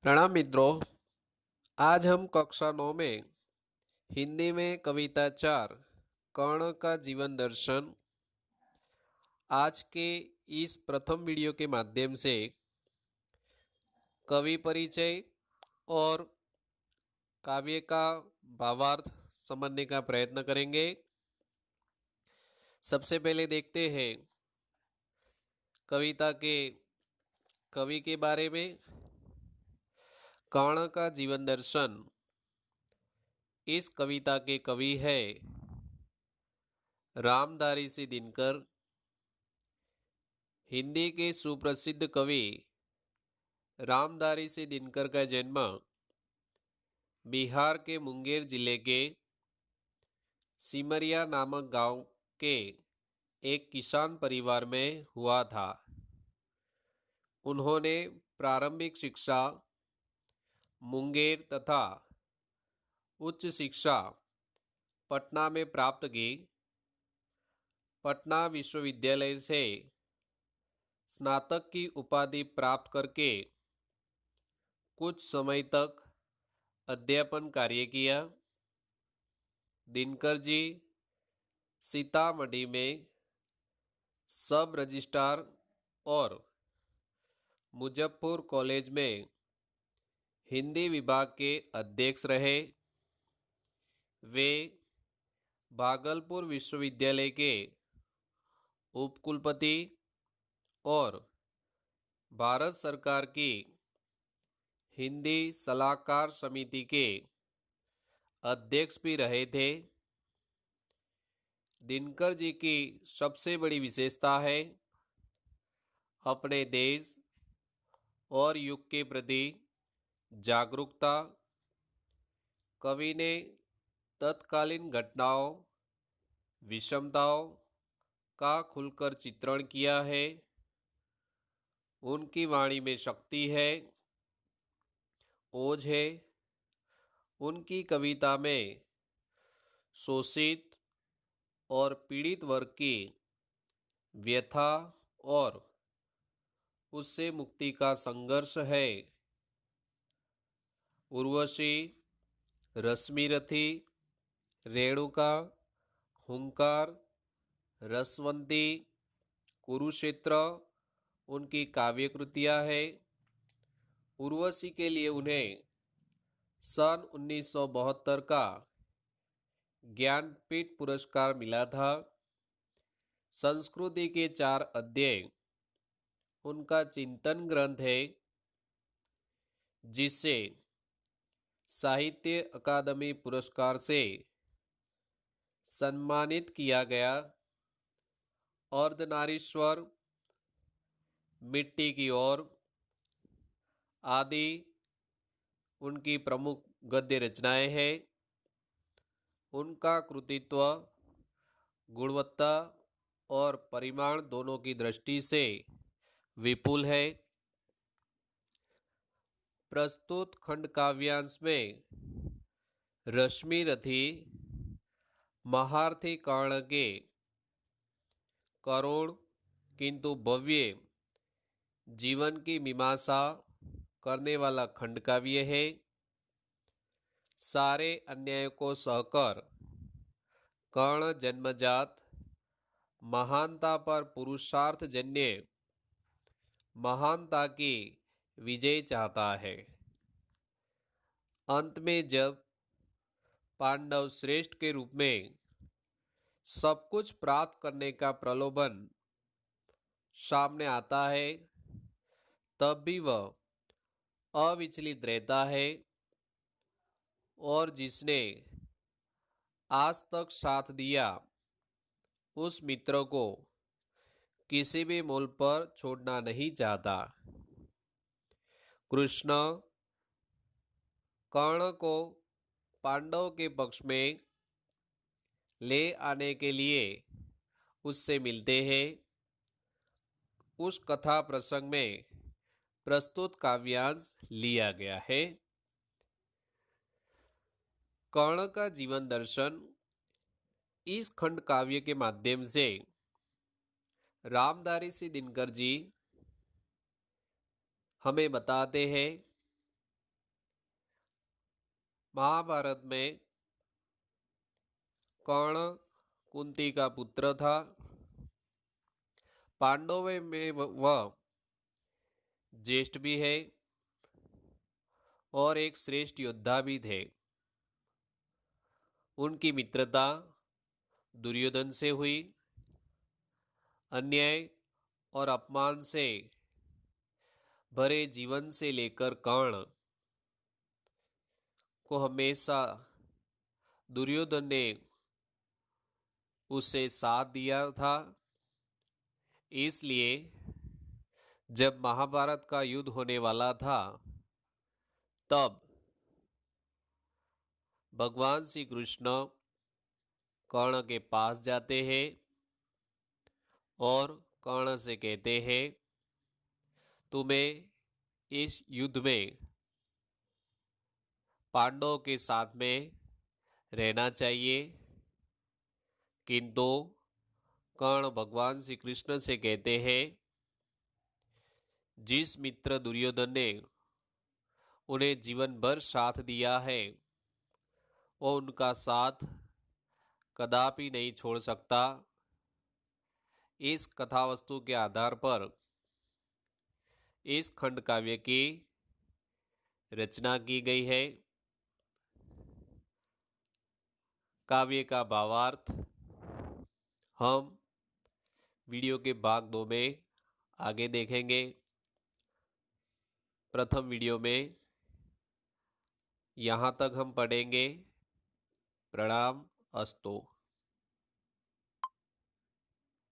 प्रणाम मित्रों। आज हम कक्षा 9 में हिंदी में कविता 4 कर्ण का जीवन दर्शन आज के इस प्रथम वीडियो के माध्यम से कवि परिचय और काव्य का भावार्थ समझने का प्रयत्न करेंगे। सबसे पहले देखते हैं कविता के कवि के बारे में। कर्ण का जीवन दर्शन इस कविता के कवि है रामधारी सिंह दिनकर। हिंदी के सुप्रसिद्ध कवि रामधारी सिंह दिनकर का जन्म बिहार के मुंगेर जिले के सिमरिया नामक गांव के एक किसान परिवार में हुआ था। उन्होंने प्रारंभिक शिक्षा मुंगेर तथा उच्च शिक्षा पटना में प्राप्त की। पटना विश्वविद्यालय से स्नातक की उपाधि प्राप्त करके कुछ समय तक अध्यापन कार्य किया। दिनकर जी सीतामढ़ी में सब रजिस्ट्रार और मुजफ्फर कॉलेज में हिंदी विभाग के अध्यक्ष रहे। वे भागलपुर विश्वविद्यालय के उपकुलपति और भारत सरकार की हिंदी सलाहकार समिति के अध्यक्ष भी रहे थे। दिनकर जी की सबसे बड़ी विशेषता है अपने देश और युग के प्रति जागरूकता। कवि ने तत्कालीन घटनाओं विषमताओं का खुलकर चित्रण किया है। उनकी वाणी में शक्ति है, ओज है। उनकी कविता में शोषित और पीड़ित वर्ग की व्यथा और उससे मुक्ति का संघर्ष है। उर्वशी, रश्मिरथी, रेणुका, हुंकार, रसवंती, कुरुक्षेत्र उनकी काव्य कृतियाँ है। उर्वशी के लिए उन्हें सन 1972 का ज्ञानपीठ पुरस्कार मिला था। संस्कृति के 4 अध्याय उनका चिंतन ग्रंथ है, जिसे साहित्य अकादमी पुरस्कार से सम्मानित किया गया। अर्धनारीश्वर, मिट्टी की ओर आदि उनकी प्रमुख गद्य रचनाएं हैं। उनका कृतित्व गुणवत्ता और परिमाण दोनों की दृष्टि से विपुल है। प्रस्तुत खंड काव्यांश में रश्मिरथी महारथी कर्ण के करुण किंतु भव्य जीवन की मीमांसा करने वाला खंड काव्य है। सारे अन्याय को सहकर कर्ण जन्मजात महानता पर पुरुषार्थ जन्य महानता की विजय चाहता है। अंत में जब पांडव श्रेष्ठ के रूप में सब कुछ प्राप्त करने का प्रलोभन सामने आता है, तब भी वह अविचलित रहता है और जिसने आज तक साथ दिया उस मित्र को किसी भी मूल पर छोड़ना नहीं चाहता। कृष्ण कर्ण को पांडव के पक्ष में ले आने के लिए उससे मिलते हैं। उस कथा प्रसंग में प्रस्तुत काव्यांश लिया गया है। कर्ण का जीवन दर्शन इस खंड काव्य के माध्यम से रामधारी सिंह दिनकर जी हमें बताते हैं महाभारत में कर्ण कुंती का पुत्र था। पांडवों में वह ज्येष्ठ भी है और एक श्रेष्ठ योद्धा भी थे। उनकी मित्रता दुर्योधन से हुई। अन्याय और अपमान से भरे जीवन से लेकर कर्ण को हमेशा दुर्योधन ने उसे साथ दिया था। इसलिए जब महाभारत का युद्ध होने वाला था तब भगवान श्री कृष्ण कर्ण के पास जाते हैं और कर्ण से कहते हैं, तुम्हें इस युद्ध में पांडवों के साथ में रहना चाहिए। किंतु कर्ण भगवान श्री कृष्ण से कहते हैं, जिस मित्र दुर्योधन ने उन्हें जीवन भर साथ दिया है वो उनका साथ कदापि नहीं छोड़ सकता। इस कथावस्तु के आधार पर इस खंड काव्य की रचना की गई है। काव्य का भावार्थ हम वीडियो के भाग 2 में आगे देखेंगे। प्रथम वीडियो में यहाँ तक हम पढ़ेंगे। प्रणाम अस्तु।